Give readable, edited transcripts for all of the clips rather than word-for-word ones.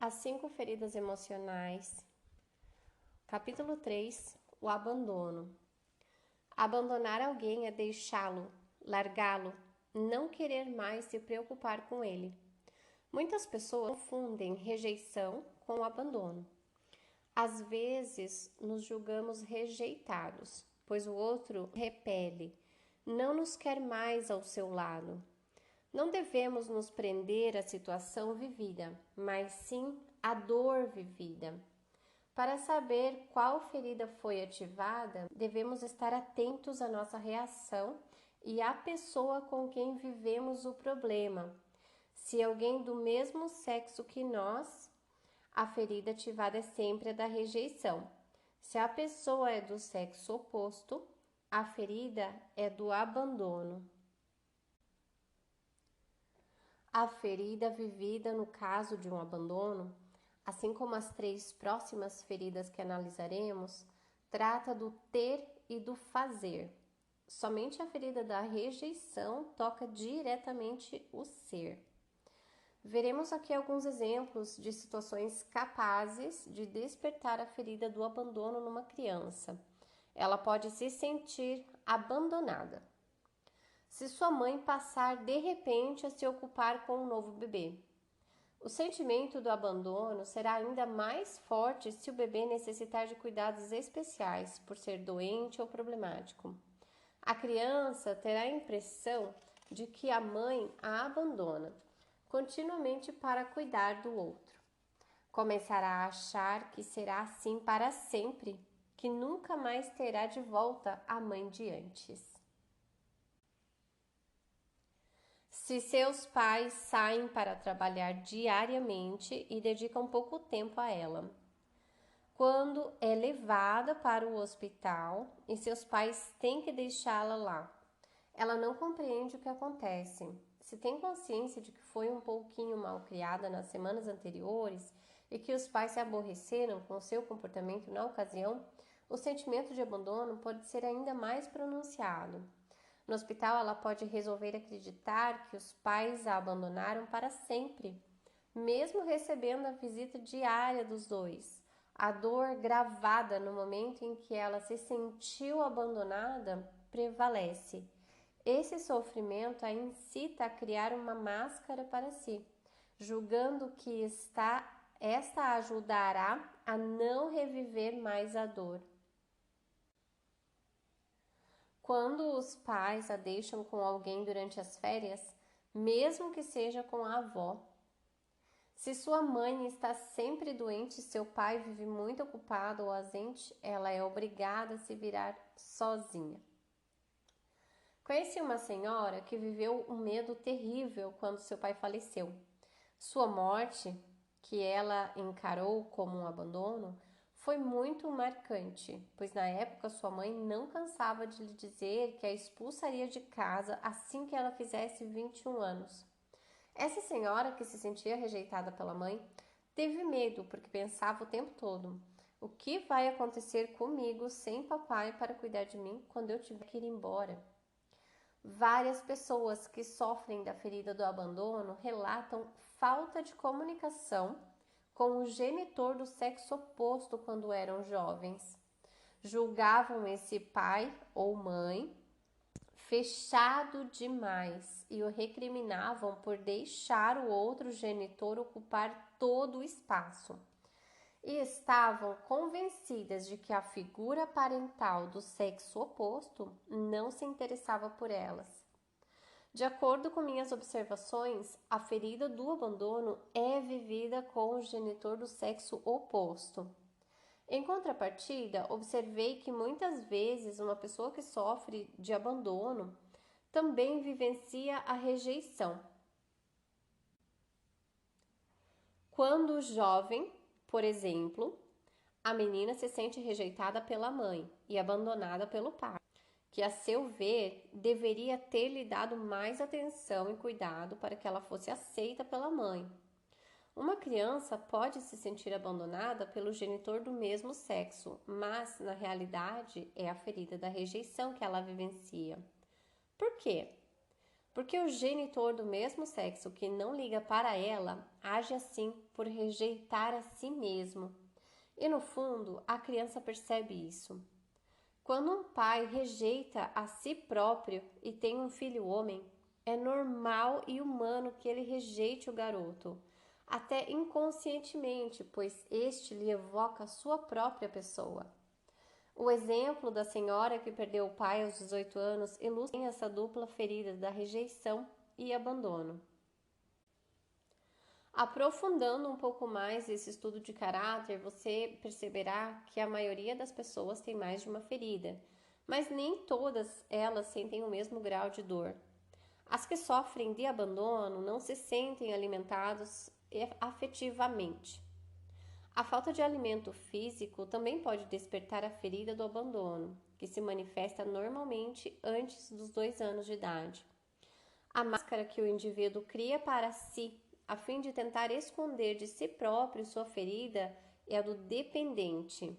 As 5 feridas emocionais. Capítulo 3. O abandono. Abandonar alguém é deixá-lo, largá-lo, não querer mais se preocupar com ele. Muitas pessoas confundem rejeição com abandono. Às vezes, nos julgamos rejeitados, pois o outro repele, não nos quer mais ao seu lado. Não devemos nos prender à situação vivida, mas sim à dor vivida. Para saber qual ferida foi ativada, devemos estar atentos à nossa reação e à pessoa com quem vivemos o problema. Se alguém do mesmo sexo que nós, a ferida ativada é sempre a da rejeição. Se a pessoa é do sexo oposto, a ferida é do abandono. A ferida vivida no caso de um abandono, assim como as 3 próximas feridas que analisaremos, trata do ter e do fazer. Somente a ferida da rejeição toca diretamente o ser. Veremos aqui alguns exemplos de situações capazes de despertar a ferida do abandono numa criança. Ela pode se sentir abandonada. Se sua mãe passar de repente a se ocupar com um novo bebê. O sentimento do abandono será ainda mais forte se o bebê necessitar de cuidados especiais por ser doente ou problemático. A criança terá a impressão de que a mãe a abandona continuamente para cuidar do outro. Começará a achar que será assim para sempre, que nunca mais terá de volta a mãe de antes. Se seus pais saem para trabalhar diariamente e dedicam pouco tempo a ela, quando é levada para o hospital e seus pais têm que deixá-la lá, ela não compreende o que acontece. Se tem consciência de que foi um pouquinho mal criada nas semanas anteriores e que os pais se aborreceram com seu comportamento na ocasião, o sentimento de abandono pode ser ainda mais pronunciado. No hospital, ela pode resolver acreditar que os pais a abandonaram para sempre, mesmo recebendo a visita diária dos dois. A dor gravada no momento em que ela se sentiu abandonada prevalece. Esse sofrimento a incita a criar uma máscara para si, julgando que esta ajudará a não reviver mais a dor. Quando os pais a deixam com alguém durante as férias, mesmo que seja com a avó. Se sua mãe está sempre doente e seu pai vive muito ocupado ou ausente, ela é obrigada a se virar sozinha. Conheci uma senhora que viveu um medo terrível quando seu pai faleceu. Sua morte, que ela encarou como um abandono, foi muito marcante, pois na época sua mãe não cansava de lhe dizer que a expulsaria de casa assim que ela fizesse 21 anos. Essa senhora, que se sentia rejeitada pela mãe, teve medo porque pensava o tempo todo: o que vai acontecer comigo sem papai para cuidar de mim quando eu tiver que ir embora? Várias pessoas que sofrem da ferida do abandono relatam falta de comunicação com o genitor do sexo oposto quando eram jovens. Julgavam esse pai ou mãe fechado demais e o recriminavam por deixar o outro genitor ocupar todo o espaço. E estavam convencidas de que a figura parental do sexo oposto não se interessava por elas. De acordo com minhas observações, a ferida do abandono é vivida com o genitor do sexo oposto. Em contrapartida, observei que muitas vezes uma pessoa que sofre de abandono também vivencia a rejeição. Quando jovem, por exemplo, a menina se sente rejeitada pela mãe e abandonada pelo pai, que, a seu ver, deveria ter lhe dado mais atenção e cuidado para que ela fosse aceita pela mãe. Uma criança pode se sentir abandonada pelo genitor do mesmo sexo, mas, na realidade, é a ferida da rejeição que ela vivencia. Por quê? porque o genitor do mesmo sexo que não liga para ela age assim por rejeitar a si mesmo. E no fundo, a criança percebe isso. Quando um pai rejeita a si próprio e tem um filho homem, é normal e humano que ele rejeite o garoto, até inconscientemente, pois este lhe evoca sua própria pessoa. O exemplo da senhora que perdeu o pai aos 18 anos ilustra essa dupla ferida da rejeição e abandono. Aprofundando um pouco mais esse estudo de caráter, você perceberá que a maioria das pessoas tem mais de uma ferida, mas nem todas elas sentem o mesmo grau de dor. As que sofrem de abandono não se sentem alimentados afetivamente. A falta de alimento físico também pode despertar a ferida do abandono, que se manifesta normalmente antes dos 2 anos de idade. A máscara que o indivíduo cria para si, a fim de tentar esconder de si próprio sua ferida, é a do dependente.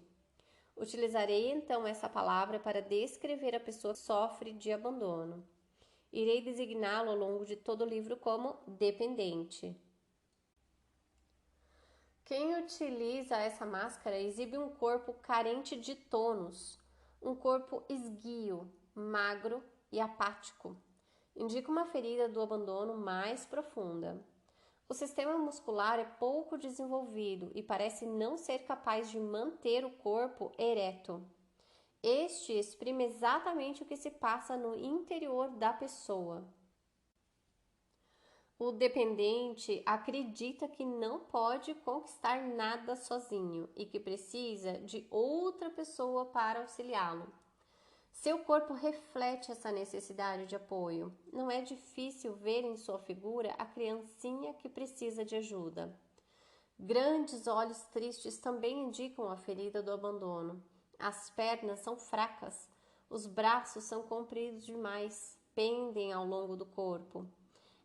Utilizarei então essa palavra para descrever a pessoa que sofre de abandono. Irei designá-lo ao longo de todo o livro como dependente. Quem utiliza essa máscara exibe um corpo carente de tônus, um corpo esguio, magro e apático. Indica uma ferida do abandono mais profunda. O sistema muscular é pouco desenvolvido e parece não ser capaz de manter o corpo ereto. Este exprime exatamente o que se passa no interior da pessoa. O dependente acredita que não pode conquistar nada sozinho e que precisa de outra pessoa para auxiliá-lo. Seu corpo reflete essa necessidade de apoio. Não é difícil ver em sua figura a criancinha que precisa de ajuda. Grandes olhos tristes também indicam a ferida do abandono. As pernas são fracas, os braços são compridos demais, pendem ao longo do corpo.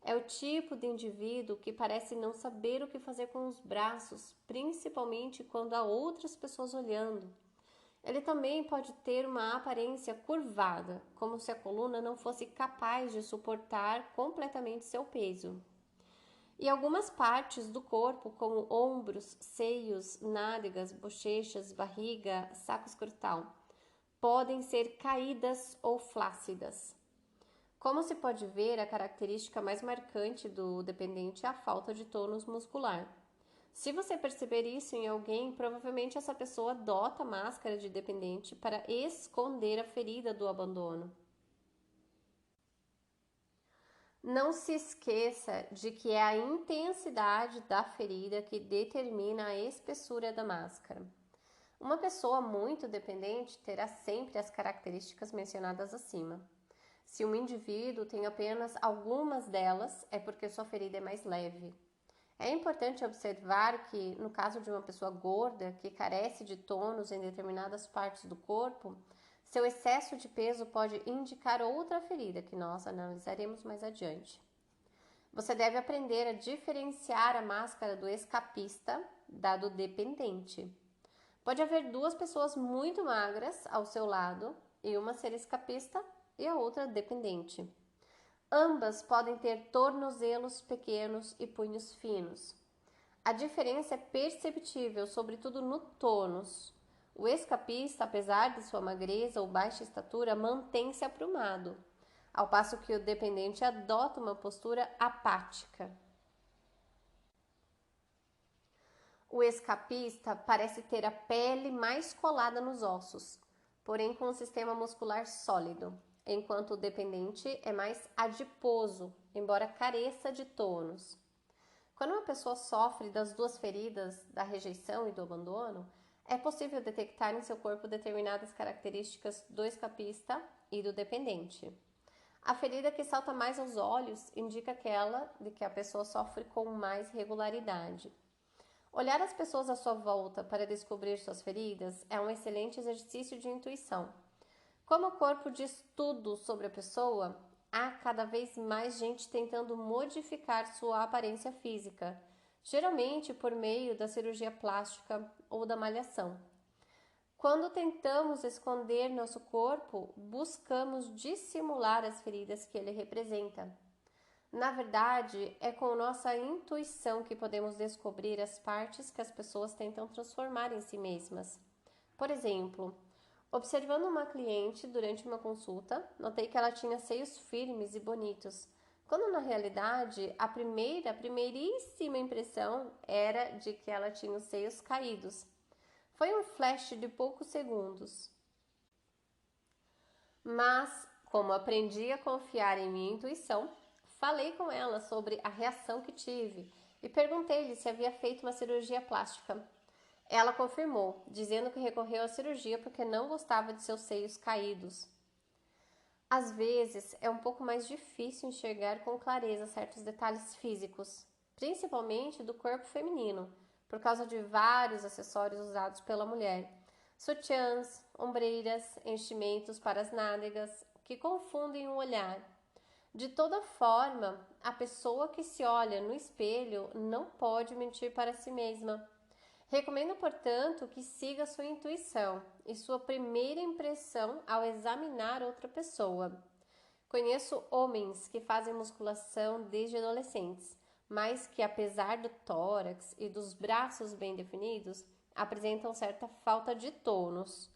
É o tipo de indivíduo que parece não saber o que fazer com os braços, principalmente quando há outras pessoas olhando. Ele também pode ter uma aparência curvada, como se a coluna não fosse capaz de suportar completamente seu peso. E algumas partes do corpo, como ombros, seios, nádegas, bochechas, barriga, saco escrotal, podem ser caídas ou flácidas. Como se pode ver, a característica mais marcante do dependente é a falta de tônus muscular. Se você perceber isso em alguém, provavelmente essa pessoa adota a máscara de dependente para esconder a ferida do abandono. Não se esqueça de que é a intensidade da ferida que determina a espessura da máscara. Uma pessoa muito dependente terá sempre as características mencionadas acima. Se um indivíduo tem apenas algumas delas, é porque sua ferida é mais leve. É importante observar que, no caso de uma pessoa gorda que carece de tônus em determinadas partes do corpo, seu excesso de peso pode indicar outra ferida que nós analisaremos mais adiante. Você deve aprender a diferenciar a máscara do escapista da do dependente. Pode haver duas pessoas muito magras ao seu lado e uma ser escapista e a outra dependente. Ambas podem ter tornozelos pequenos e punhos finos. A diferença é perceptível, sobretudo no tônus. O escapista, apesar de sua magreza ou baixa estatura, mantém-se aprumado, ao passo que o dependente adota uma postura apática. O escapista parece ter a pele mais colada nos ossos, porém com um sistema muscular sólido, enquanto o dependente é mais adiposo, embora careça de tônus. Quando uma pessoa sofre das duas feridas, da rejeição e do abandono, é possível detectar em seu corpo determinadas características do escapista e do dependente. A ferida que salta mais aos olhos indica aquela de que a pessoa sofre com mais regularidade. Olhar as pessoas à sua volta para descobrir suas feridas é um excelente exercício de intuição. Como o corpo diz tudo sobre a pessoa, há cada vez mais gente tentando modificar sua aparência física, geralmente por meio da cirurgia plástica ou da malhação. Quando tentamos esconder nosso corpo, buscamos dissimular as feridas que ele representa. Na verdade, é com nossa intuição que podemos descobrir as partes que as pessoas tentam transformar em si mesmas. Por exemplo, observando uma cliente durante uma consulta, notei que ela tinha seios firmes e bonitos, quando na realidade a primeiríssima impressão era de que ela tinha os seios caídos. Foi um flash de poucos segundos. Mas, como aprendi a confiar em minha intuição, falei com ela sobre a reação que tive e perguntei-lhe se havia feito uma cirurgia plástica. Ela confirmou, dizendo que recorreu à cirurgia porque não gostava de seus seios caídos. Às vezes, é um pouco mais difícil enxergar com clareza certos detalhes físicos, principalmente do corpo feminino, por causa de vários acessórios usados pela mulher. Sutiãs, ombreiras, enchimentos para as nádegas, que confundem o olhar. De toda forma, a pessoa que se olha no espelho não pode mentir para si mesma. Recomendo, portanto, que siga sua intuição e sua primeira impressão ao examinar outra pessoa. Conheço homens que fazem musculação desde adolescentes, mas que, apesar do tórax e dos braços bem definidos, apresentam certa falta de tônus.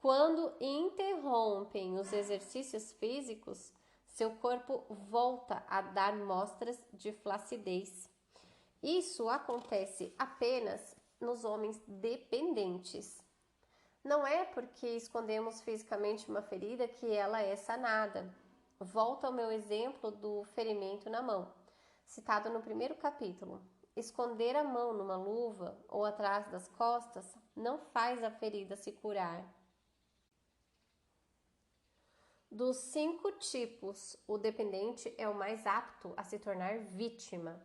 Quando interrompem os exercícios físicos, seu corpo volta a dar mostras de flacidez. Isso acontece apenas nos homens dependentes. Não é porque escondemos fisicamente uma ferida que ela é sanada. Volto ao meu exemplo do ferimento na mão, citado no primeiro capítulo. Esconder a mão numa luva ou atrás das costas não faz a ferida se curar. Dos 5 tipos, o dependente é o mais apto a se tornar vítima.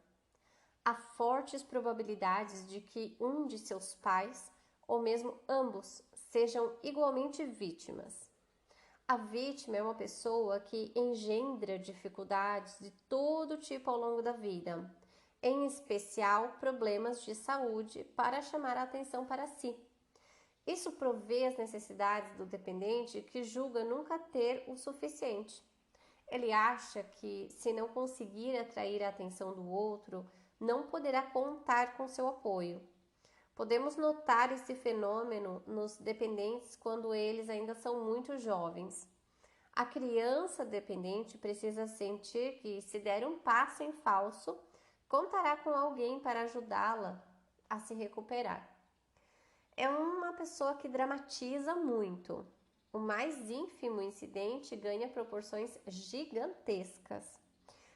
Há fortes probabilidades de que um de seus pais, ou mesmo ambos, sejam igualmente vítimas. A vítima é uma pessoa que engendra dificuldades de todo tipo ao longo da vida, em especial problemas de saúde, para chamar a atenção para si. Isso provê as necessidades do dependente que julga nunca ter o suficiente. Ele acha que, se não conseguir atrair a atenção do outro, não poderá contar com seu apoio. Podemos notar esse fenômeno nos dependentes quando eles ainda são muito jovens. A criança dependente precisa sentir que, se der um passo em falso, contará com alguém para ajudá-la a se recuperar. É uma pessoa que dramatiza muito. O mais ínfimo incidente ganha proporções gigantescas.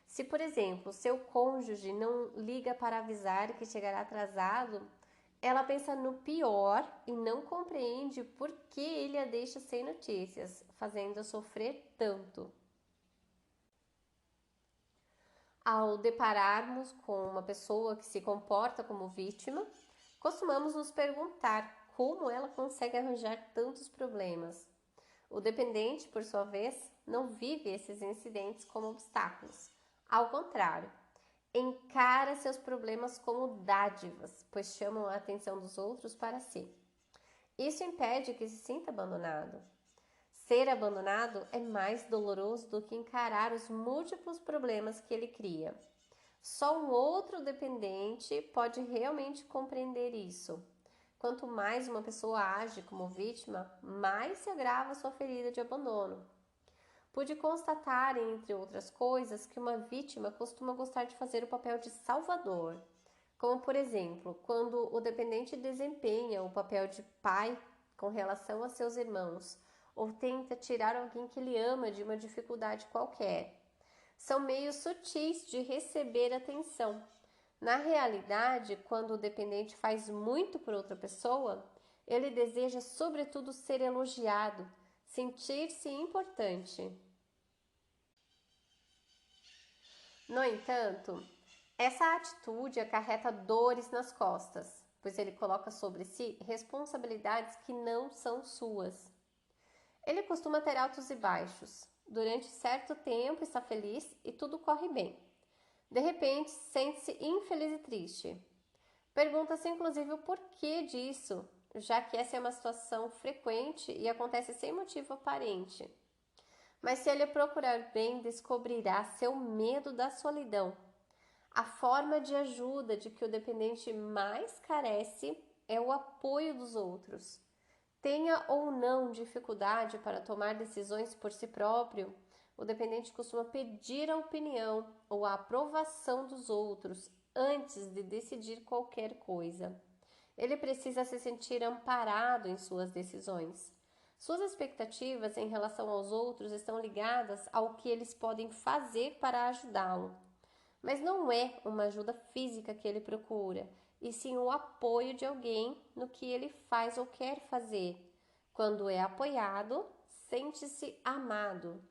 Se, por exemplo, seu cônjuge não liga para avisar que chegará atrasado, ela pensa no pior e não compreende por que ele a deixa sem notícias, fazendo-a sofrer tanto. Ao depararmos com uma pessoa que se comporta como vítima, costumamos nos perguntar como ela consegue arranjar tantos problemas. O dependente, por sua vez, não vive esses incidentes como obstáculos. Ao contrário, encara seus problemas como dádivas, pois chamam a atenção dos outros para si. Isso impede que se sinta abandonado. Ser abandonado é mais doloroso do que encarar os múltiplos problemas que ele cria. Só um outro dependente pode realmente compreender isso. Quanto mais uma pessoa age como vítima, mais se agrava sua ferida de abandono. Pude constatar, entre outras coisas, que uma vítima costuma gostar de fazer o papel de salvador, como, por exemplo, quando o dependente desempenha o papel de pai com relação a seus irmãos, ou tenta tirar alguém que ele ama de uma dificuldade qualquer. São meios sutis de receber atenção. Na realidade, quando o dependente faz muito por outra pessoa, ele deseja, sobretudo, ser elogiado, sentir-se importante. No entanto, essa atitude acarreta dores nas costas, pois ele coloca sobre si responsabilidades que não são suas. Ele costuma ter altos e baixos. Durante certo tempo está feliz e tudo corre bem. De repente, sente-se infeliz e triste. Pergunta-se inclusive o porquê disso, já que essa é uma situação frequente e acontece sem motivo aparente. Mas se ele procurar bem, descobrirá seu medo da solidão. A forma de ajuda de que o dependente mais carece é o apoio dos outros. Tenha ou não dificuldade para tomar decisões por si próprio, o dependente costuma pedir a opinião ou a aprovação dos outros antes de decidir qualquer coisa. Ele precisa se sentir amparado em suas decisões. Suas expectativas em relação aos outros estão ligadas ao que eles podem fazer para ajudá-lo. Mas não é uma ajuda física que ele procura, e sim o apoio de alguém no que ele faz ou quer fazer. Quando é apoiado, sente-se amado.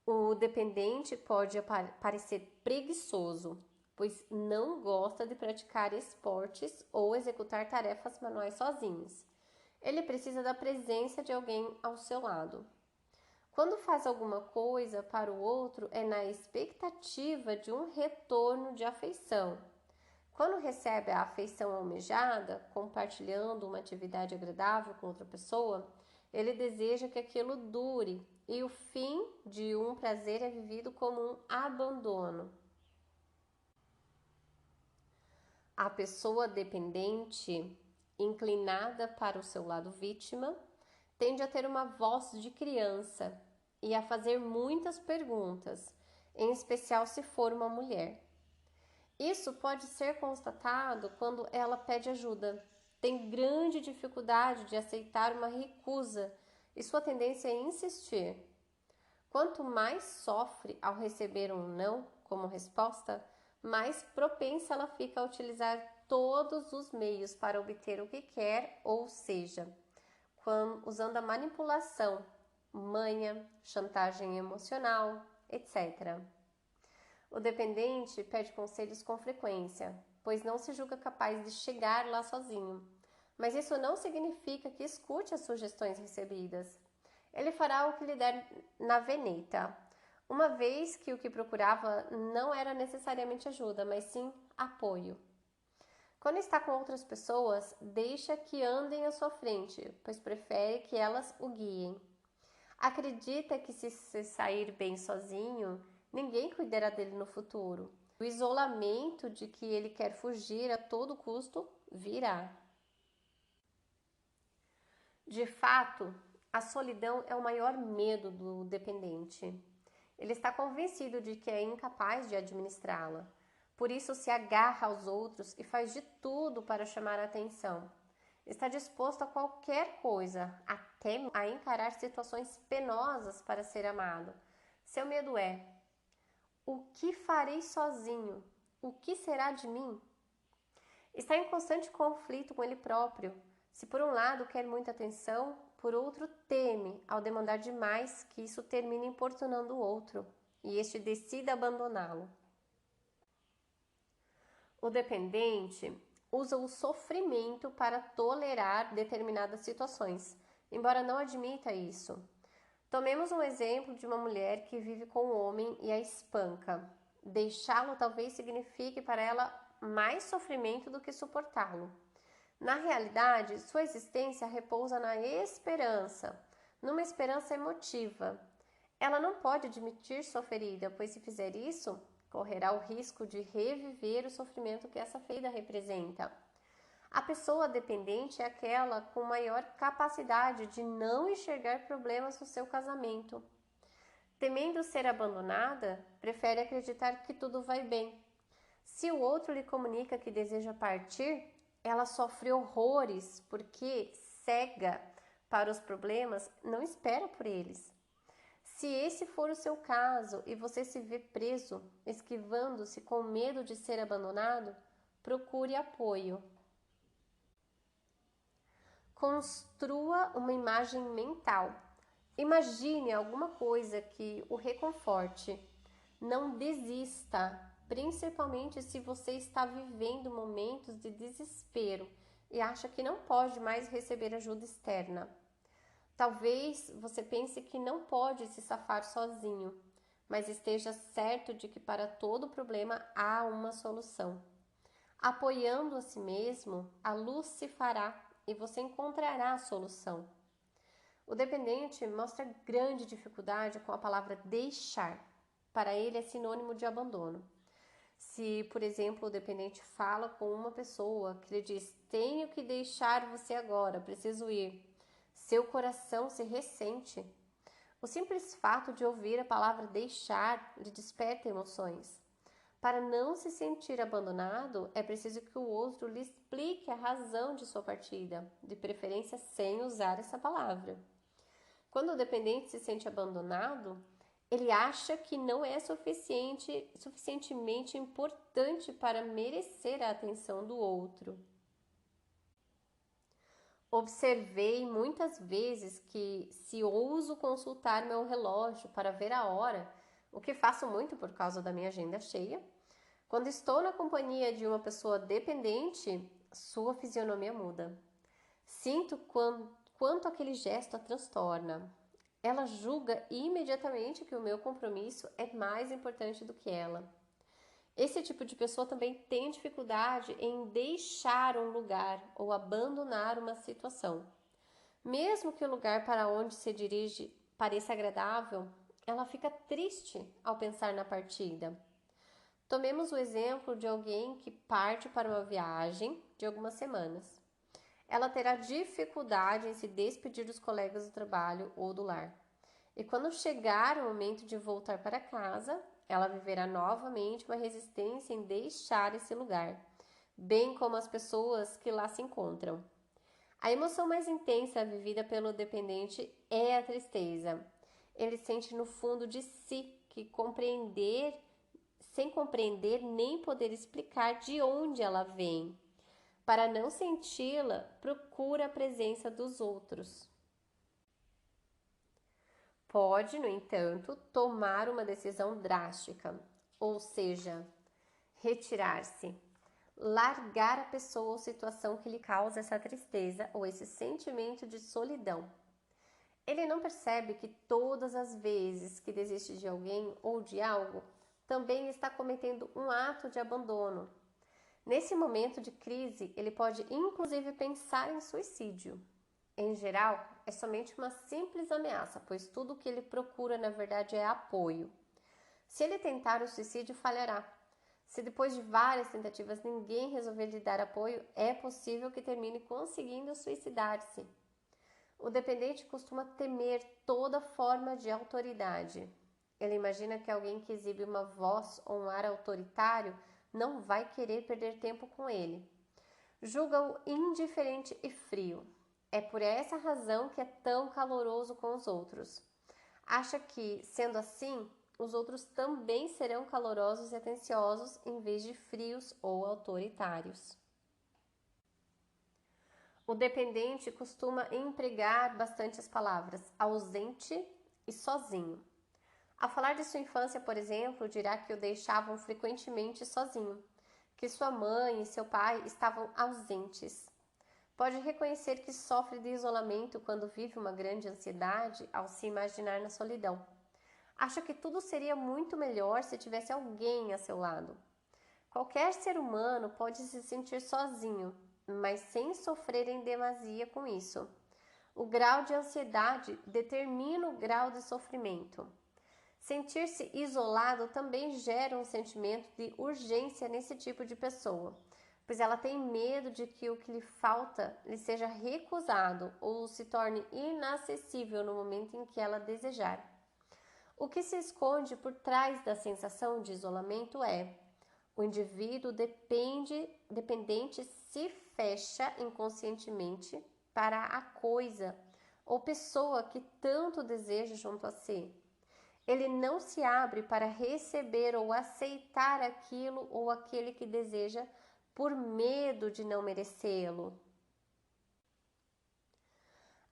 O dependente pode parecer preguiçoso, pois não gosta de praticar esportes ou executar tarefas manuais sozinhos. Ele precisa da presença de alguém ao seu lado. Quando faz alguma coisa para o outro, é na expectativa de um retorno de afeição. Quando recebe a afeição almejada, compartilhando uma atividade agradável com outra pessoa, ele deseja que aquilo dure e o fim de um prazer é vivido como um abandono. A pessoa dependente, inclinada para o seu lado vítima, tende a ter uma voz de criança e a fazer muitas perguntas, em especial se for uma mulher. Isso pode ser constatado quando ela pede ajuda. Tem grande dificuldade de aceitar uma recusa e sua tendência é insistir. Quanto mais sofre ao receber um não como resposta, mais propensa ela fica a utilizar todos os meios para obter o que quer, ou seja, usando a manipulação, manha, chantagem emocional, etc. O dependente pede conselhos com frequência, pois não se julga capaz de chegar lá sozinho. Mas isso não significa que escute as sugestões recebidas. Ele fará o que lhe der na veneta, uma vez que o que procurava não era necessariamente ajuda, mas sim apoio. Quando está com outras pessoas, deixa que andem à sua frente, pois prefere que elas o guiem. Acredita que se sair bem sozinho, ninguém cuidará dele no futuro. O isolamento de que ele quer fugir a todo custo virá. De fato, a solidão é o maior medo do dependente. Ele está convencido de que é incapaz de administrá-la. Por isso se agarra aos outros e faz de tudo para chamar a atenção. Está disposto a qualquer coisa, até a encarar situações penosas para ser amado. Seu medo é: o que farei sozinho? O que será de mim? Está em constante conflito com ele próprio. Se por um lado quer muita atenção, por outro teme, ao demandar demais, que isso termine importunando o outro e este decida abandoná-lo. O dependente usa o sofrimento para tolerar determinadas situações, embora não admita isso. Tomemos um exemplo de uma mulher que vive com um homem e a espanca. Deixá-lo talvez signifique para ela mais sofrimento do que suportá-lo. Na realidade, sua existência repousa na esperança, numa esperança emotiva. Ela não pode admitir sua ferida, pois se fizer isso, correrá o risco de reviver o sofrimento que essa ferida representa. A pessoa dependente é aquela com maior capacidade de não enxergar problemas no seu casamento. Temendo ser abandonada, prefere acreditar que tudo vai bem. Se o outro lhe comunica que deseja partir, ela sofre horrores porque, cega para os problemas, não espera por eles. Se esse for o seu caso e você se vê preso, esquivando-se com medo de ser abandonado, procure apoio. Construa uma imagem mental. Imagine alguma coisa que o reconforte. Não desista, principalmente se você está vivendo momentos de desespero e acha que não pode mais receber ajuda externa. Talvez você pense que não pode se safar sozinho, mas esteja certo de que para todo problema há uma solução. Apoiando a si mesmo, a luz se fará e você encontrará a solução. O dependente mostra grande dificuldade com a palavra deixar. Para ele é sinônimo de abandono. Se, por exemplo, o dependente fala com uma pessoa que lhe diz: tenho que deixar você agora, preciso ir, seu coração se ressente. O simples fato de ouvir a palavra deixar lhe desperta emoções. Para não se sentir abandonado, é preciso que o outro lhe explique a razão de sua partida, de preferência sem usar essa palavra. Quando o dependente se sente abandonado, ele acha que não é suficientemente importante para merecer a atenção do outro. Observei muitas vezes que, se ouso consultar meu relógio para ver a hora, o que faço muito por causa da minha agenda cheia, quando estou na companhia de uma pessoa dependente, sua fisionomia muda. Sinto quanto aquele gesto a transtorna. Ela julga imediatamente que o meu compromisso é mais importante do que ela. Esse tipo de pessoa também tem dificuldade em deixar um lugar ou abandonar uma situação. Mesmo que o lugar para onde se dirige pareça agradável, ela fica triste ao pensar na partida. Tomemos o exemplo de alguém que parte para uma viagem de algumas semanas. Ela terá dificuldade em se despedir dos colegas do trabalho ou do lar. E quando chegar o momento de voltar para casa, ela viverá novamente uma resistência em deixar esse lugar, bem como as pessoas que lá se encontram. A emoção mais intensa vivida pelo dependente é a tristeza. Ele sente no fundo de si que sem compreender nem poder explicar de onde ela vem. Para não senti-la, procura a presença dos outros. Pode, no entanto, tomar uma decisão drástica, ou seja, retirar-se, largar a pessoa ou situação que lhe causa essa tristeza ou esse sentimento de solidão. Ele não percebe que todas as vezes que desiste de alguém ou de algo, também está cometendo um ato de abandono. Nesse momento de crise, ele pode inclusive pensar em suicídio. Em geral, é somente uma simples ameaça, pois tudo o que ele procura, na verdade, é apoio. Se ele tentar o suicídio, falhará. Se depois de várias tentativas ninguém resolver lhe dar apoio, é possível que termine conseguindo suicidar-se. O dependente costuma temer toda forma de autoridade. Ele imagina que alguém que exibe uma voz ou um ar autoritário não vai querer perder tempo com ele. Julga-o indiferente e frio. É por essa razão que é tão caloroso com os outros. Acha que, sendo assim, os outros também serão calorosos e atenciosos em vez de frios ou autoritários. O dependente costuma empregar bastante as palavras ausente e sozinho. Ao falar de sua infância, por exemplo, dirá que o deixavam frequentemente sozinho, que sua mãe e seu pai estavam ausentes. Pode reconhecer que sofre de isolamento quando vive uma grande ansiedade ao se imaginar na solidão. Acha que tudo seria muito melhor se tivesse alguém a seu lado. Qualquer ser humano pode se sentir sozinho, mas sem sofrer em demasia com isso. O grau de ansiedade determina o grau de sofrimento. Sentir-se isolado também gera um sentimento de urgência nesse tipo de pessoa, pois ela tem medo de que o que lhe falta lhe seja recusado ou se torne inacessível no momento em que ela desejar. O que se esconde por trás da sensação de isolamento é: o indivíduo dependente se fecha inconscientemente para a coisa ou pessoa que tanto deseja junto a si. Ele não se abre para receber ou aceitar aquilo ou aquele que deseja por medo de não merecê-lo.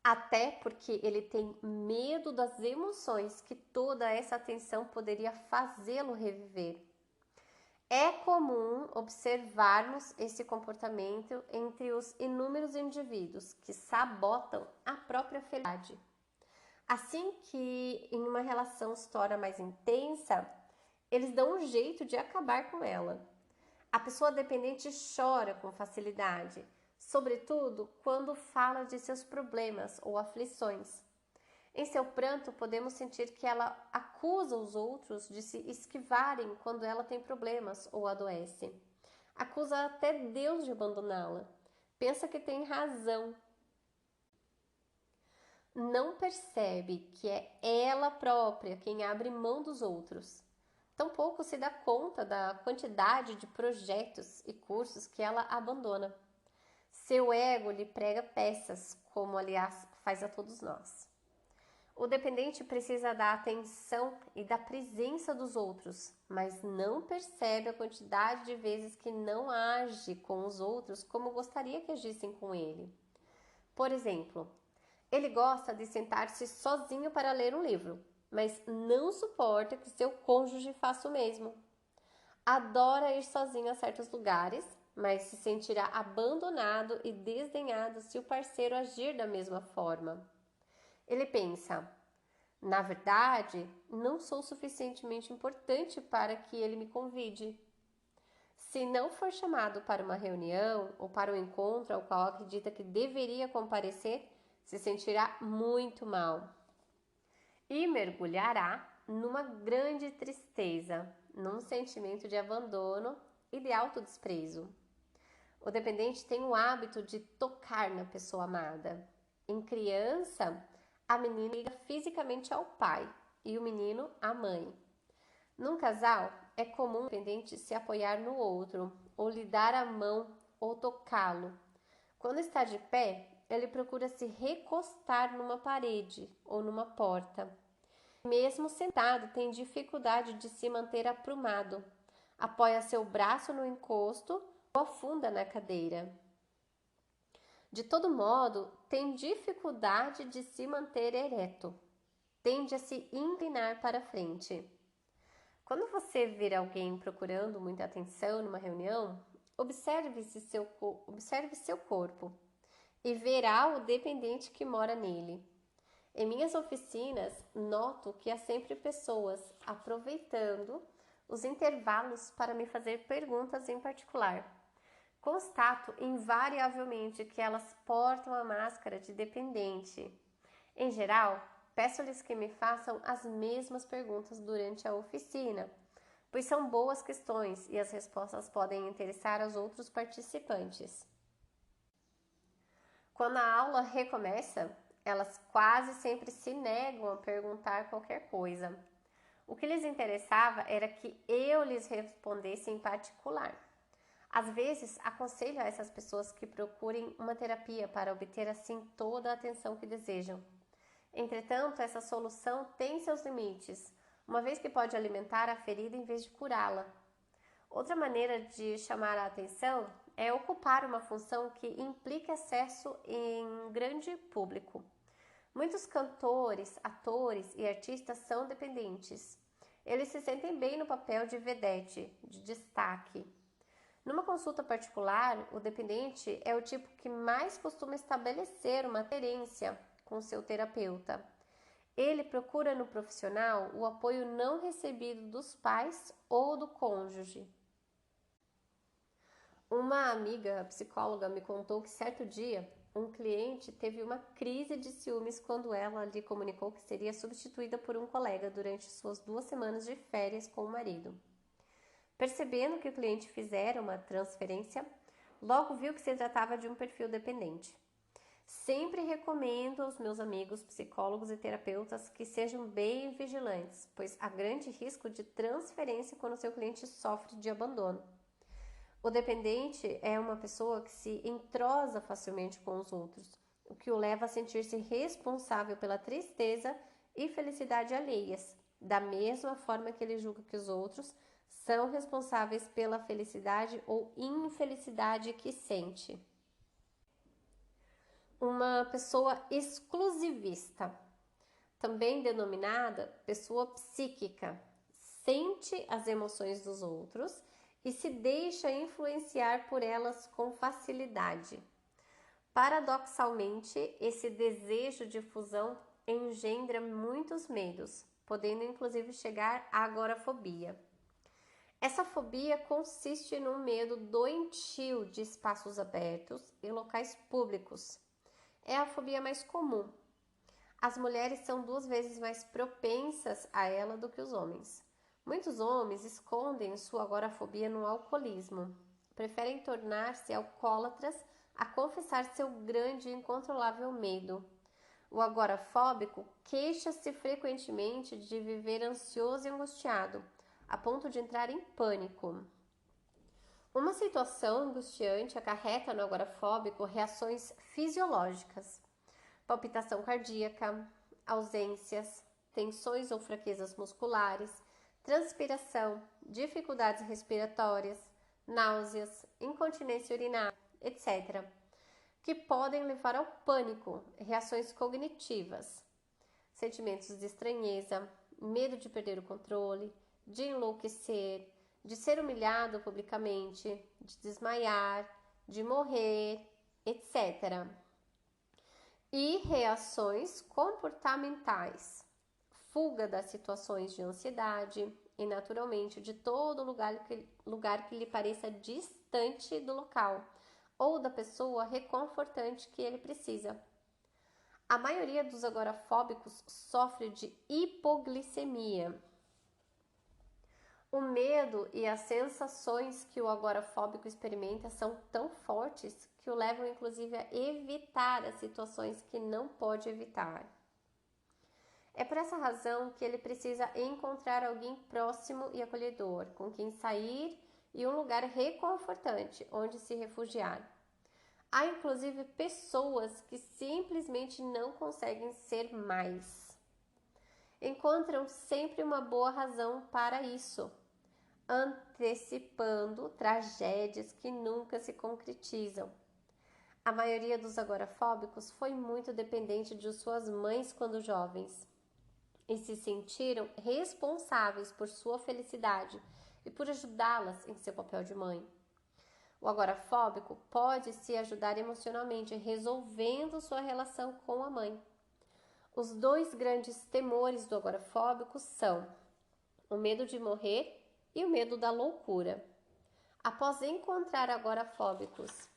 Até porque ele tem medo das emoções que toda essa atenção poderia fazê-lo reviver. É comum observarmos esse comportamento entre os inúmeros indivíduos que sabotam a própria felicidade. Assim que em uma relação se torna mais intensa, eles dão um jeito de acabar com ela. A pessoa dependente chora com facilidade, sobretudo quando fala de seus problemas ou aflições. Em seu pranto, podemos sentir que ela acusa os outros de se esquivarem quando ela tem problemas ou adoece. Acusa até Deus de abandoná-la. Pensa que tem razão. Não percebe que é ela própria quem abre mão dos outros. Tampouco se dá conta da quantidade de projetos e cursos que ela abandona. Seu ego lhe prega peças, como aliás faz a todos nós. O dependente precisa da atenção e da presença dos outros, mas não percebe a quantidade de vezes que não age com os outros como gostaria que agissem com ele. Por exemplo, ele gosta de sentar-se sozinho para ler um livro, mas não suporta que seu cônjuge faça o mesmo. Adora ir sozinho a certos lugares, mas se sentirá abandonado e desdenhado se o parceiro agir da mesma forma. Ele pensa: na verdade, não sou suficientemente importante para que ele me convide. Se não for chamado para uma reunião ou para um encontro ao qual acredita que deveria comparecer, se sentirá muito mal e mergulhará numa grande tristeza, num sentimento de abandono e de autodesprezo. O dependente tem o hábito de tocar na pessoa amada. Em criança, a menina liga fisicamente ao pai e o menino à mãe. Num casal, é comum o dependente se apoiar no outro, ou lhe dar a mão, ou tocá-lo. Quando está de pé, ele procura se recostar numa parede ou numa porta. Mesmo sentado, tem dificuldade de se manter aprumado. Apoia seu braço no encosto ou afunda na cadeira. De todo modo, tem dificuldade de se manter ereto. Tende a se inclinar para frente. Quando você vir alguém procurando muita atenção numa reunião, observe seu corpo e verá o dependente que mora nele. Em minhas oficinas, noto que há sempre pessoas aproveitando os intervalos para me fazer perguntas em particular. Constato invariavelmente que elas portam a máscara de dependente. Em geral, peço-lhes que me façam as mesmas perguntas durante a oficina, pois são boas questões e as respostas podem interessar aos outros participantes. Quando a aula recomeça, elas quase sempre se negam a perguntar qualquer coisa. O que lhes interessava era que eu lhes respondesse em particular. Às vezes, aconselho a essas pessoas que procurem uma terapia para obter assim toda a atenção que desejam. Entretanto, essa solução tem seus limites, uma vez que pode alimentar a ferida em vez de curá-la. Outra maneira de chamar a atenção é ocupar uma função que implica acesso em grande público. Muitos cantores, atores e artistas são dependentes. Eles se sentem bem no papel de vedete, de destaque. Numa consulta particular, o dependente é o tipo que mais costuma estabelecer uma aderência com seu terapeuta. Ele procura no profissional o apoio não recebido dos pais ou do cônjuge. Uma amiga psicóloga me contou que certo dia um cliente teve uma crise de ciúmes quando ela lhe comunicou que seria substituída por um colega durante suas 2 semanas de férias com o marido. Percebendo que o cliente fizera uma transferência, logo viu que se tratava de um perfil dependente. Sempre recomendo aos meus amigos psicólogos e terapeutas que sejam bem vigilantes, pois há grande risco de transferência quando seu cliente sofre de abandono. O dependente é uma pessoa que se entrosa facilmente com os outros, o que o leva a sentir-se responsável pela tristeza e felicidade alheias, da mesma forma que ele julga que os outros são responsáveis pela felicidade ou infelicidade que sente. Uma pessoa exclusivista, também denominada pessoa psíquica, sente as emoções dos outros e se deixa influenciar por elas com facilidade. Paradoxalmente, esse desejo de fusão engendra muitos medos, podendo inclusive chegar à agorafobia. Essa fobia consiste num medo doentio de espaços abertos e locais públicos. É a fobia mais comum. As mulheres são 2 vezes mais propensas a ela do que os homens. Muitos homens escondem sua agorafobia no alcoolismo. Preferem tornar-se alcoólatras a confessar seu grande e incontrolável medo. O agorafóbico queixa-se frequentemente de viver ansioso e angustiado, a ponto de entrar em pânico. Uma situação angustiante acarreta no agorafóbico reações fisiológicas: palpitação cardíaca, ausências, tensões ou fraquezas musculares, transpiração, dificuldades respiratórias, náuseas, incontinência urinária, etc., que podem levar ao pânico, reações cognitivas, sentimentos de estranheza, medo de perder o controle, de enlouquecer, de ser humilhado publicamente, de desmaiar, de morrer, etc. E reações comportamentais, fuga das situações de ansiedade e, naturalmente, de todo lugar que lhe pareça distante do local ou da pessoa reconfortante que ele precisa. A maioria dos agorafóbicos sofre de hipoglicemia. O medo e as sensações que o agorafóbico experimenta são tão fortes que o levam inclusive a evitar as situações que não pode evitar. É por essa razão que ele precisa encontrar alguém próximo e acolhedor, com quem sair e um lugar reconfortante onde se refugiar. Há inclusive pessoas que simplesmente não conseguem ser mais. Encontram sempre uma boa razão para isso, antecipando tragédias que nunca se concretizam. A maioria dos agorafóbicos foi muito dependente de suas mães quando jovens e se sentiram responsáveis por sua felicidade e por ajudá-las em seu papel de mãe. O agorafóbico pode se ajudar emocionalmente resolvendo sua relação com a mãe. Os 2 grandes temores do agorafóbico são o medo de morrer e o medo da loucura. Após encontrar agorafóbicos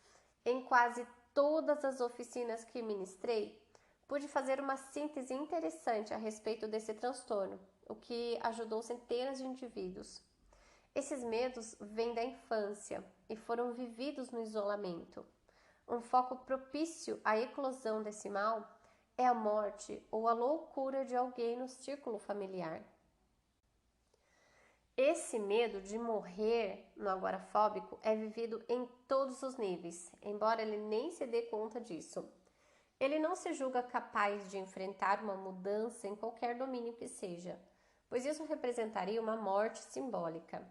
em quase todas as oficinas que ministrei, pude fazer uma síntese interessante a respeito desse transtorno, o que ajudou centenas de indivíduos. Esses medos vêm da infância e foram vividos no isolamento. Um foco propício à eclosão desse mal é a morte ou a loucura de alguém no círculo familiar. Esse medo de morrer no agorafóbico é vivido em todos os níveis, embora ele nem se dê conta disso. Ele não se julga capaz de enfrentar uma mudança em qualquer domínio que seja, pois isso representaria uma morte simbólica.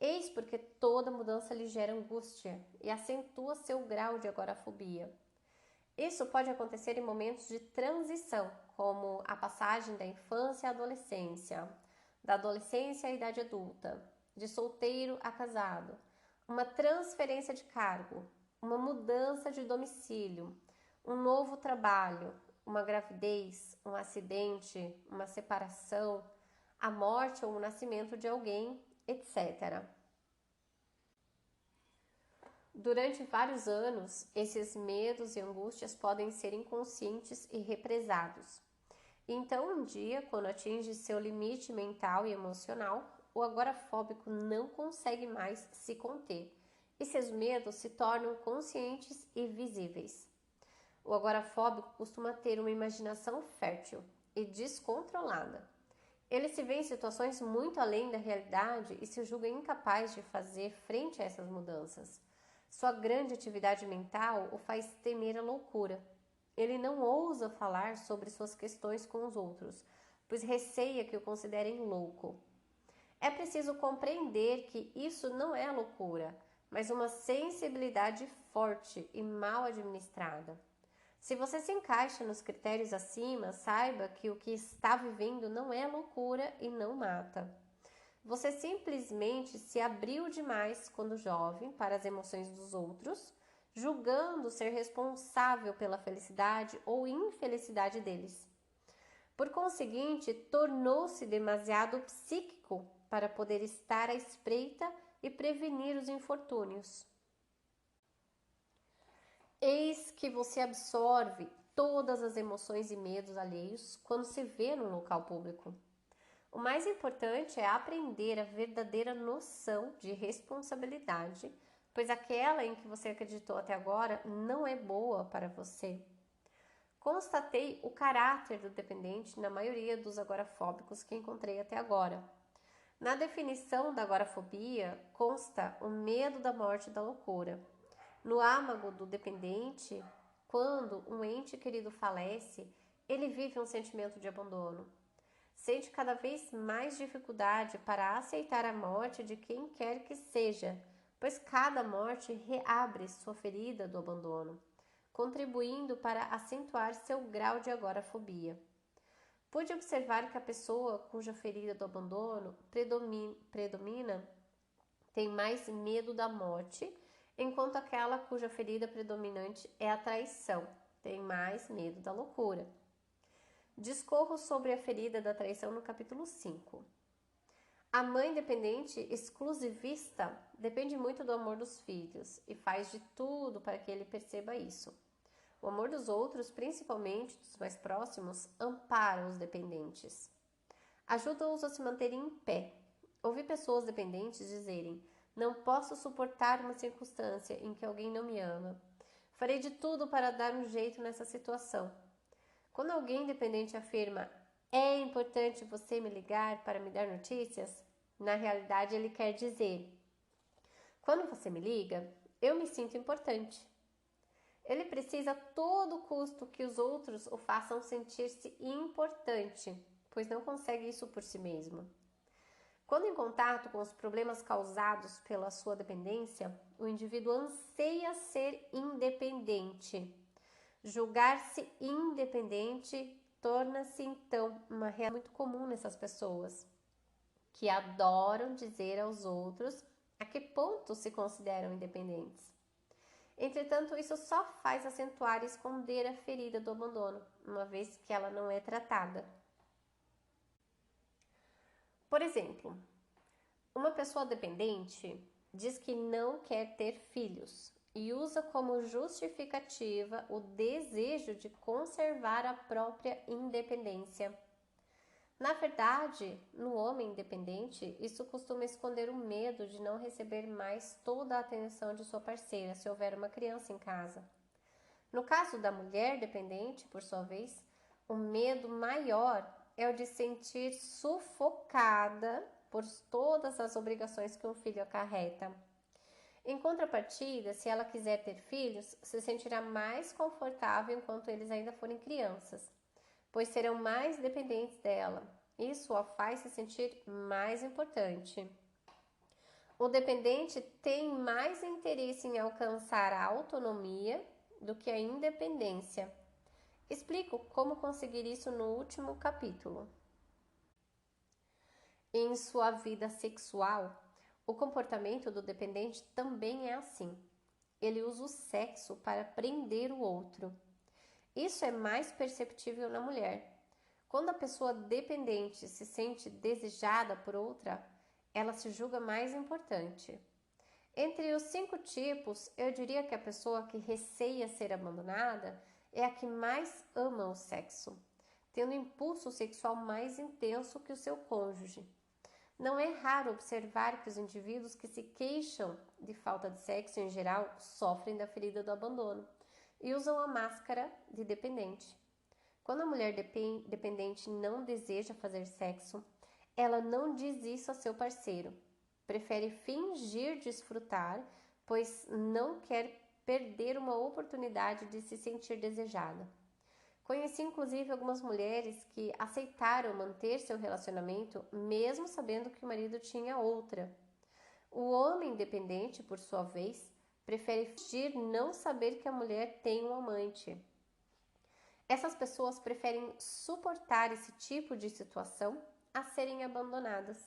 Eis porque toda mudança lhe gera angústia e acentua seu grau de agorafobia. Isso pode acontecer em momentos de transição, como a passagem da infância à adolescência, da adolescência à idade adulta, de solteiro a casado, uma transferência de cargo, uma mudança de domicílio, um novo trabalho, uma gravidez, um acidente, uma separação, a morte ou o nascimento de alguém, etc. Durante vários anos, esses medos e angústias podem ser inconscientes e represados. Então, um dia, quando atinge seu limite mental e emocional, o agorafóbico não consegue mais se conter e seus medos se tornam conscientes e visíveis. O agorafóbico costuma ter uma imaginação fértil e descontrolada. Ele se vê em situações muito além da realidade e se julga incapaz de fazer frente a essas mudanças. Sua grande atividade mental o faz temer a loucura. Ele não ousa falar sobre suas questões com os outros, pois receia que o considerem louco. É preciso compreender que isso não é loucura, mas uma sensibilidade forte e mal administrada. Se você se encaixa nos critérios acima, saiba que o que está vivendo não é loucura e não mata. Você simplesmente se abriu demais quando jovem para as emoções dos outros, julgando ser responsável pela felicidade ou infelicidade deles. Por conseguinte, tornou-se demasiado psíquico para poder estar à espreita e prevenir os infortúnios. Eis que você absorve todas as emoções e medos alheios quando se vê num local público. O mais importante é aprender a verdadeira noção de responsabilidade, pois aquela em que você acreditou até agora não é boa para você. Constatei o caráter do dependente na maioria dos agorafóbicos que encontrei até agora. Na definição da agorafobia consta o medo da morte e da loucura. No âmago do dependente, quando um ente querido falece, ele vive um sentimento de abandono. Sente cada vez mais dificuldade para aceitar a morte de quem quer que seja, pois cada morte reabre sua ferida do abandono, contribuindo para acentuar seu grau de agorafobia. Pude observar que a pessoa cuja ferida do abandono predomina tem mais medo da morte, enquanto aquela cuja ferida predominante é a traição tem mais medo da loucura. Discorro sobre a ferida da traição no capítulo 5. A mãe dependente exclusivista depende muito do amor dos filhos e faz de tudo para que ele perceba isso. O amor dos outros, principalmente dos mais próximos, ampara os dependentes. Ajuda-os a se manterem em pé. Ouvi pessoas dependentes dizerem: não posso suportar uma circunstância em que alguém não me ama. Farei de tudo para dar um jeito nessa situação. Quando alguém dependente afirma: é importante você me ligar para me dar notícias, na realidade ele quer dizer: quando você me liga, eu me sinto importante. Ele precisa a todo custo que os outros o façam sentir-se importante, pois não consegue isso por si mesmo. Quando em contato com os problemas causados pela sua dependência, o indivíduo anseia ser independente. Julgar-se independente torna-se então uma realidade muito comum nessas pessoas, que adoram dizer aos outros a que ponto se consideram independentes. Entretanto, isso só faz acentuar e esconder a ferida do abandono, uma vez que ela não é tratada. Por exemplo, uma pessoa dependente diz que não quer ter filhos e usa como justificativa o desejo de conservar a própria independência. Na verdade, no homem independente, isso costuma esconder o medo de não receber mais toda a atenção de sua parceira se houver uma criança em casa. No caso da mulher dependente, por sua vez, o medo maior é o de sentir sufocada por todas as obrigações que um filho acarreta. Em contrapartida, se ela quiser ter filhos, se sentirá mais confortável enquanto eles ainda forem crianças, pois serão mais dependentes dela. Isso a faz se sentir mais importante. O dependente tem mais interesse em alcançar a autonomia do que a independência. Explico como conseguir isso no último capítulo. Em sua vida sexual, o comportamento do dependente também é assim. Ele usa o sexo para prender o outro. Isso é mais perceptível na mulher. Quando a pessoa dependente se sente desejada por outra, ela se julga mais importante. Entre os 5 tipos, eu diria que a pessoa que receia ser abandonada é a que mais ama o sexo, tendo um impulso sexual mais intenso que o seu cônjuge. Não é raro observar que os indivíduos que se queixam de falta de sexo em geral sofrem da ferida do abandono e usam a máscara de dependente. Quando a mulher dependente não deseja fazer sexo, ela não diz isso a seu parceiro. Prefere fingir desfrutar, pois não quer perder uma oportunidade de se sentir desejada. Conheci inclusive algumas mulheres que aceitaram manter seu relacionamento mesmo sabendo que o marido tinha outra. O homem dependente, por sua vez, prefere fingir não saber que a mulher tem um amante. Essas pessoas preferem suportar esse tipo de situação a serem abandonadas.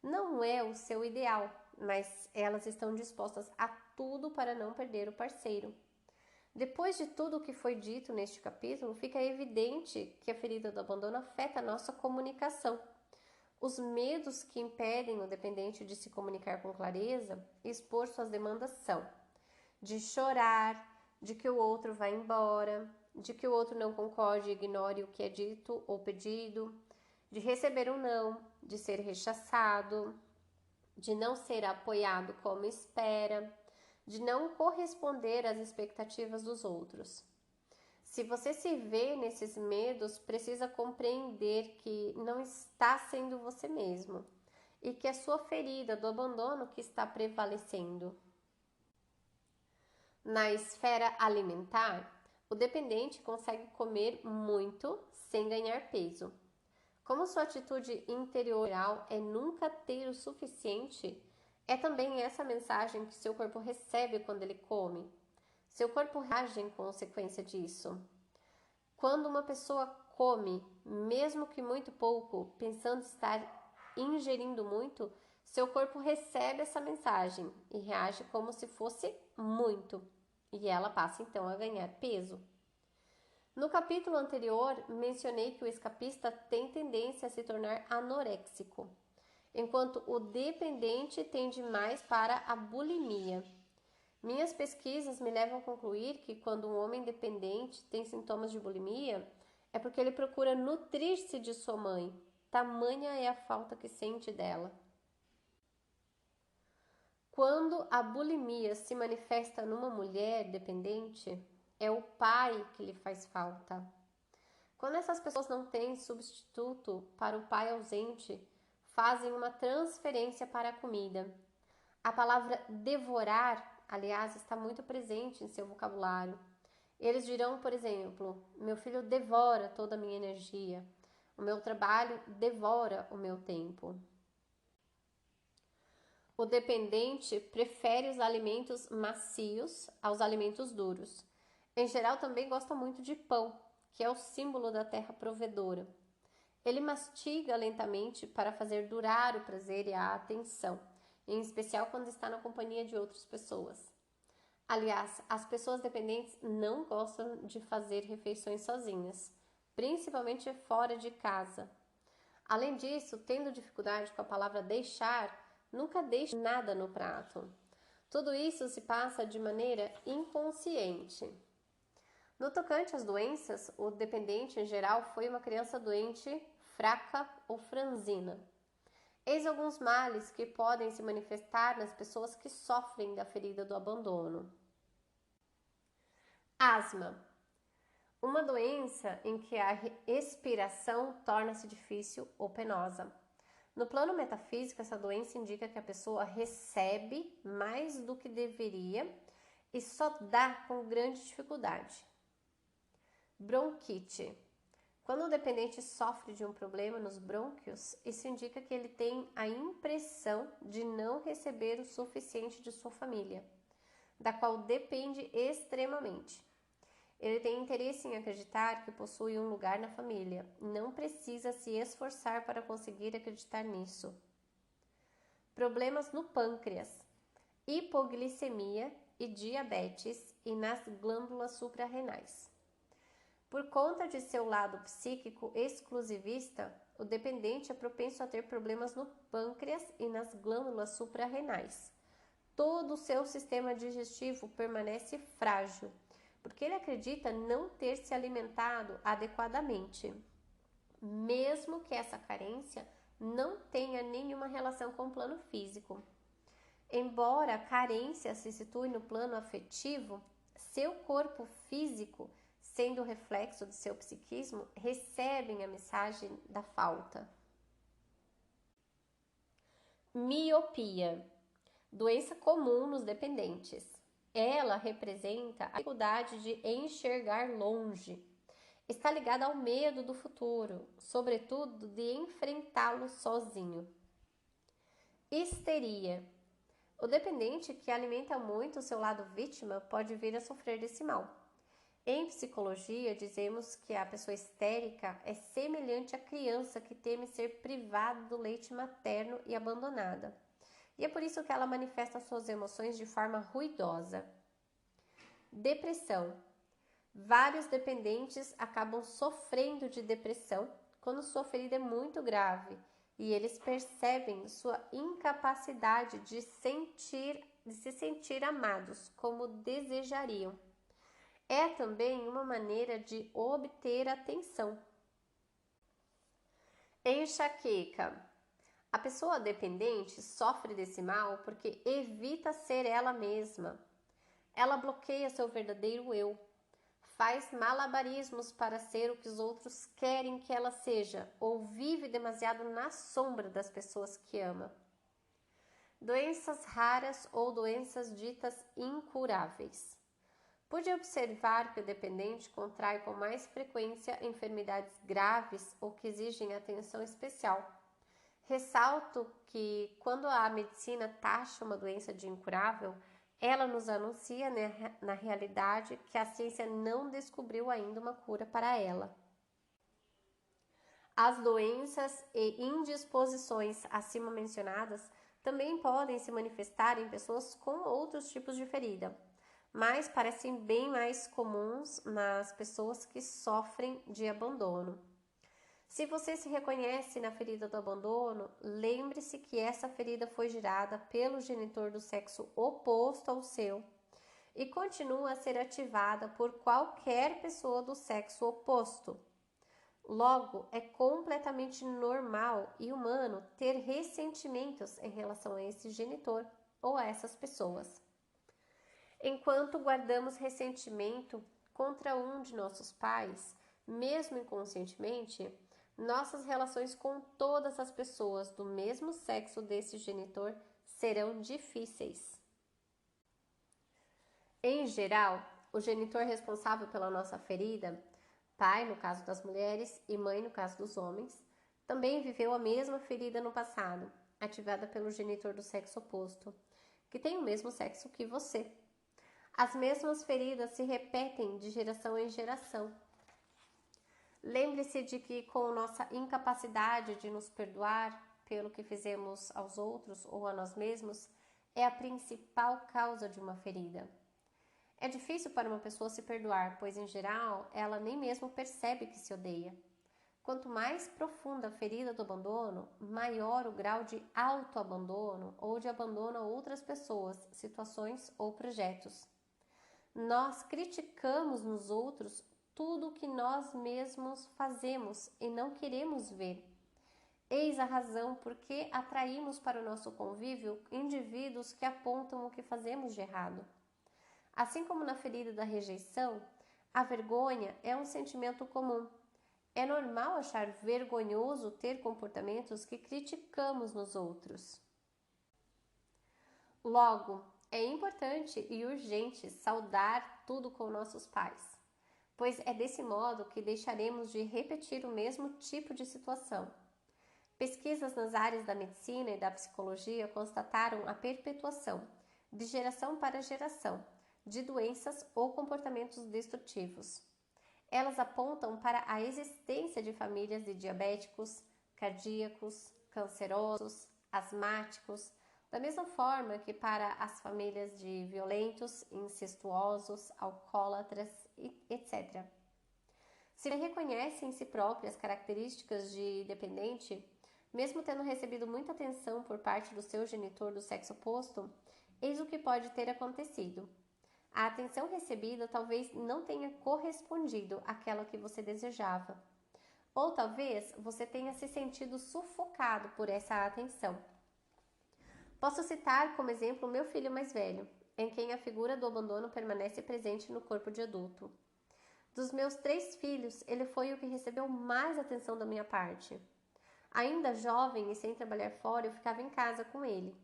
Não é o seu ideal, mas elas estão dispostas a tudo para não perder o parceiro. Depois de tudo o que foi dito neste capítulo, fica evidente que a ferida do abandono afeta a nossa comunicação. Os medos que impedem o dependente de se comunicar com clareza e expor suas demandas são de chorar, de que o outro vá embora, de que o outro não concorde e ignore o que é dito ou pedido, de receber um não, de ser rechaçado, de não ser apoiado como espera, de não corresponder às expectativas dos outros. Se você se vê nesses medos, precisa compreender que não está sendo você mesmo e que é sua ferida do abandono que está prevalecendo. Na esfera alimentar, o dependente consegue comer muito sem ganhar peso. Como sua atitude interior é nunca ter o suficiente, é também essa mensagem que seu corpo recebe quando ele come. Seu corpo reage em consequência disso. Quando uma pessoa come, mesmo que muito pouco, pensando estar ingerindo muito, seu corpo recebe essa mensagem e reage como se fosse muito, e ela passa então a ganhar peso. No capítulo anterior, mencionei que o escapista tem tendência a se tornar anoréxico, enquanto o dependente tende mais para a bulimia. Minhas pesquisas me levam a concluir que quando um homem dependente tem sintomas de bulimia, é porque ele procura nutrir-se de sua mãe. Tamanha é a falta que sente dela. Quando a bulimia se manifesta numa mulher dependente, é o pai que lhe faz falta. Quando essas pessoas não têm substituto para o pai ausente, fazem uma transferência para a comida. A palavra devorar, aliás, está muito presente em seu vocabulário. Eles dirão, por exemplo, meu filho devora toda a minha energia, o meu trabalho devora o meu tempo. O dependente prefere os alimentos macios aos alimentos duros. Em geral, também gosta muito de pão, que é o símbolo da terra provedora. Ele mastiga lentamente para fazer durar o prazer e a atenção, em especial quando está na companhia de outras pessoas. Aliás, as pessoas dependentes não gostam de fazer refeições sozinhas, principalmente fora de casa. Além disso, tendo dificuldade com a palavra deixar, nunca deixe nada no prato. Tudo isso se passa de maneira inconsciente. No tocante às doenças, o dependente em geral foi uma criança doente, fraca ou franzina. Eis alguns males que podem se manifestar nas pessoas que sofrem da ferida do abandono. Asma. Uma doença em que a respiração torna-se difícil ou penosa. No plano metafísico, essa doença indica que a pessoa recebe mais do que deveria e só dá com grande dificuldade. Bronquite. Quando o dependente sofre de um problema nos brônquios, isso indica que ele tem a impressão de não receber o suficiente de sua família, da qual depende extremamente. Ele tem interesse em acreditar que possui um lugar na família, não precisa se esforçar para conseguir acreditar nisso. Problemas no pâncreas, hipoglicemia e diabetes e nas glândulas suprarrenais. Por conta de seu lado psíquico exclusivista, o dependente é propenso a ter problemas no pâncreas e nas glândulas suprarrenais. Todo o seu sistema digestivo permanece frágil, porque ele acredita não ter se alimentado adequadamente, mesmo que essa carência não tenha nenhuma relação com o plano físico. Embora a carência se situe no plano afetivo, seu corpo físico, sendo o reflexo de seu psiquismo, recebem a mensagem da falta. Miopia, doença comum nos dependentes. Ela representa a dificuldade de enxergar longe. Está ligada ao medo do futuro, sobretudo de enfrentá-lo sozinho. Histeria. O dependente que alimenta muito o seu lado vítima pode vir a sofrer desse mal. Em psicologia, dizemos que a pessoa histérica é semelhante à criança que teme ser privada do leite materno e abandonada. E é por isso que ela manifesta suas emoções de forma ruidosa. Depressão. Vários dependentes acabam sofrendo de depressão quando sua ferida é muito grave e eles percebem sua incapacidade de se sentir amados como desejariam. É também uma maneira de obter atenção. Enxaqueca. A pessoa dependente sofre desse mal porque evita ser ela mesma. Ela bloqueia seu verdadeiro eu, faz malabarismos para ser o que os outros querem que ela seja ou vive demasiado na sombra das pessoas que ama. Doenças raras ou doenças ditas incuráveis. Pude observar que o dependente contrai com mais frequência enfermidades graves ou que exigem atenção especial. Ressalto que, quando a medicina taxa uma doença de incurável, ela nos anuncia, na realidade, que a ciência não descobriu ainda uma cura para ela. As doenças e indisposições acima mencionadas também podem se manifestar em pessoas com outros tipos de ferida, mas parecem bem mais comuns nas pessoas que sofrem de abandono. Se você se reconhece na ferida do abandono, lembre-se que essa ferida foi gerada pelo genitor do sexo oposto ao seu e continua a ser ativada por qualquer pessoa do sexo oposto. Logo, é completamente normal e humano ter ressentimentos em relação a esse genitor ou a essas pessoas. Enquanto guardamos ressentimento contra um de nossos pais, mesmo inconscientemente, nossas relações com todas as pessoas do mesmo sexo desse genitor serão difíceis. Em geral, o genitor responsável pela nossa ferida, pai no caso das mulheres e mãe no caso dos homens, também viveu a mesma ferida no passado, ativada pelo genitor do sexo oposto, que tem o mesmo sexo que você. As mesmas feridas se repetem de geração em geração. Lembre-se de que, com nossa incapacidade de nos perdoar pelo que fizemos aos outros ou a nós mesmos, é a principal causa de uma ferida. É difícil para uma pessoa se perdoar, pois, em geral, ela nem mesmo percebe que se odeia. Quanto mais profunda a ferida do abandono, maior o grau de autoabandono ou de abandono a outras pessoas, situações ou projetos. Nós criticamos nos outros tudo o que nós mesmos fazemos e não queremos ver. Eis a razão por que atraímos para o nosso convívio indivíduos que apontam o que fazemos de errado. Assim como na ferida da rejeição, a vergonha é um sentimento comum. É normal achar vergonhoso ter comportamentos que criticamos nos outros. Logo, é importante e urgente saudar tudo com nossos pais, pois é desse modo que deixaremos de repetir o mesmo tipo de situação. Pesquisas nas áreas da medicina e da psicologia constataram a perpetuação, de geração para geração, de doenças ou comportamentos destrutivos. Elas apontam para a existência de famílias de diabéticos, cardíacos, cancerosos, asmáticos, da mesma forma que para as famílias de violentos, incestuosos, alcoólatras, etc. Se reconhece em si próprias características de dependente, mesmo tendo recebido muita atenção por parte do seu genitor do sexo oposto, eis o que pode ter acontecido. A atenção recebida talvez não tenha correspondido àquela que você desejava. Ou talvez você tenha se sentido sufocado por essa atenção. Posso citar como exemplo o meu filho mais velho, em quem a figura do abandono permanece presente no corpo de adulto. Dos meus 3 filhos, ele foi o que recebeu mais atenção da minha parte. Ainda jovem e sem trabalhar fora, eu ficava em casa com ele.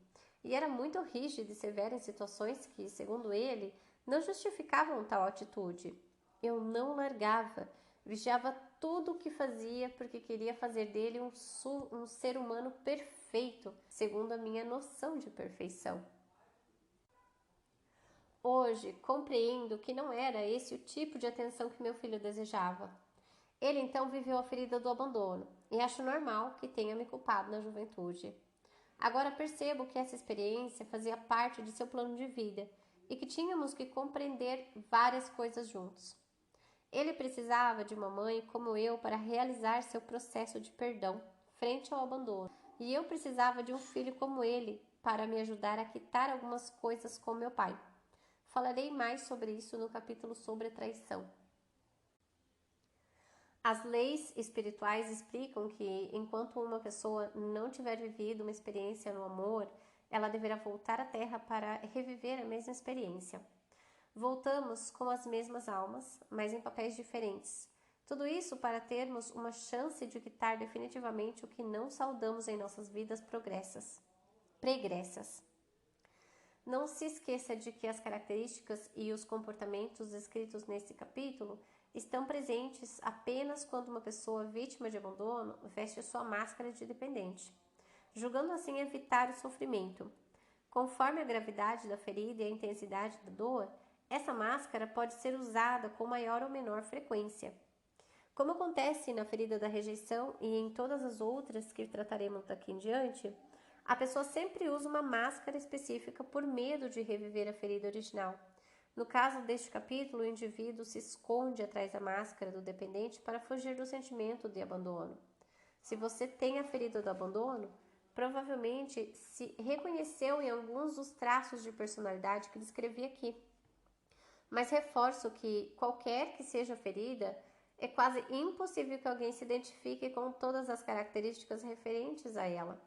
E era muito rígido e severo em situações que, segundo ele, não justificavam tal atitude. Eu não largava, vigiava tudo o que fazia porque queria fazer dele um ser humano perfeito, segundo a minha noção de perfeição. Hoje, compreendo que não era esse o tipo de atenção que meu filho desejava. Ele então viveu a ferida do abandono e acho normal que tenha me culpado na juventude. Agora percebo que essa experiência fazia parte de seu plano de vida e que tínhamos que compreender várias coisas juntos. Ele precisava de uma mãe como eu para realizar seu processo de perdão frente ao abandono, e eu precisava de um filho como ele para me ajudar a quitar algumas coisas com meu pai. Falarei mais sobre isso no capítulo sobre a traição. As leis espirituais explicam que, enquanto uma pessoa não tiver vivido uma experiência no amor, ela deverá voltar à Terra para reviver a mesma experiência. Voltamos com as mesmas almas, mas em papéis diferentes. Tudo isso para termos uma chance de quitar definitivamente o que não saudamos em nossas vidas pregressas. Não se esqueça de que as características e os comportamentos descritos nesse capítulo estão presentes apenas quando uma pessoa vítima de abandono veste sua máscara de dependente, julgando assim evitar o sofrimento. Conforme a gravidade da ferida e a intensidade da dor, essa máscara pode ser usada com maior ou menor frequência. Como acontece na ferida da rejeição e em todas as outras que trataremos daqui em diante, a pessoa sempre usa uma máscara específica por medo de reviver a ferida original. No caso deste capítulo, o indivíduo se esconde atrás da máscara do dependente para fugir do sentimento de abandono. Se você tem a ferida do abandono, provavelmente se reconheceu em alguns dos traços de personalidade que descrevi aqui. Mas reforço que, qualquer que seja a ferida, é quase impossível que alguém se identifique com todas as características referentes a ela.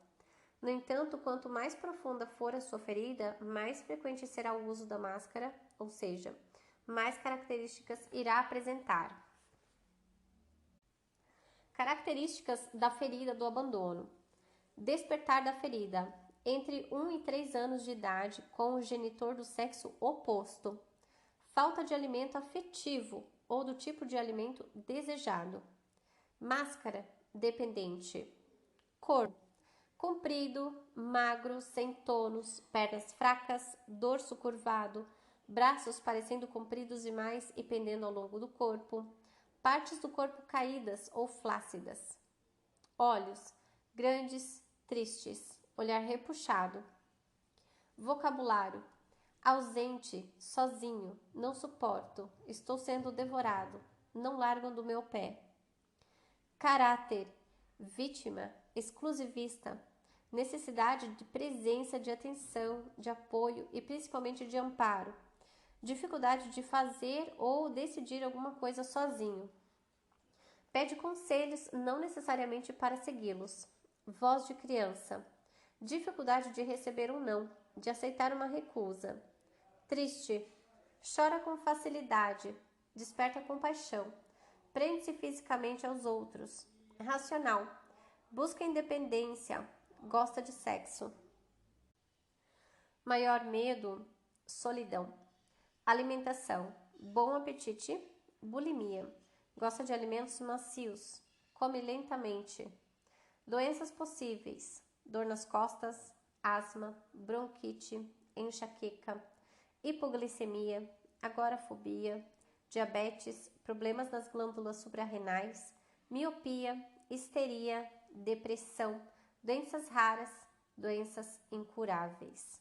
No entanto, quanto mais profunda for a sua ferida, mais frequente será o uso da máscara, ou seja, mais características irá apresentar. Características da ferida do abandono. Despertar da ferida. Entre 1 e 3 anos de idade, com o genitor do sexo oposto. Falta de alimento afetivo ou do tipo de alimento desejado. Máscara, dependente. Cor. Comprido, magro, sem tônus, pernas fracas, dorso curvado, braços parecendo compridos demais e pendendo ao longo do corpo, partes do corpo caídas ou flácidas. Olhos grandes, tristes, olhar repuxado. Vocabulário: ausente, sozinho, não suporto, estou sendo devorado, não largam do meu pé. Caráter: vítima, exclusivista, necessidade de presença, de atenção, de apoio e principalmente de amparo, dificuldade de fazer ou decidir alguma coisa sozinho. Pede conselhos, não necessariamente para segui-los. Voz de criança, dificuldade de receber um não, de aceitar uma recusa. Triste, chora com facilidade, desperta compaixão, prende-se fisicamente aos outros. Racional, busca independência, gosta de sexo. Maior medo, solidão. Alimentação, bom apetite, bulimia, gosta de alimentos macios, come lentamente. Doenças possíveis, dor nas costas, asma, bronquite, enxaqueca, hipoglicemia, agorafobia, diabetes, problemas nas glândulas suprarrenais, miopia, histeria, depressão, doenças raras, doenças incuráveis.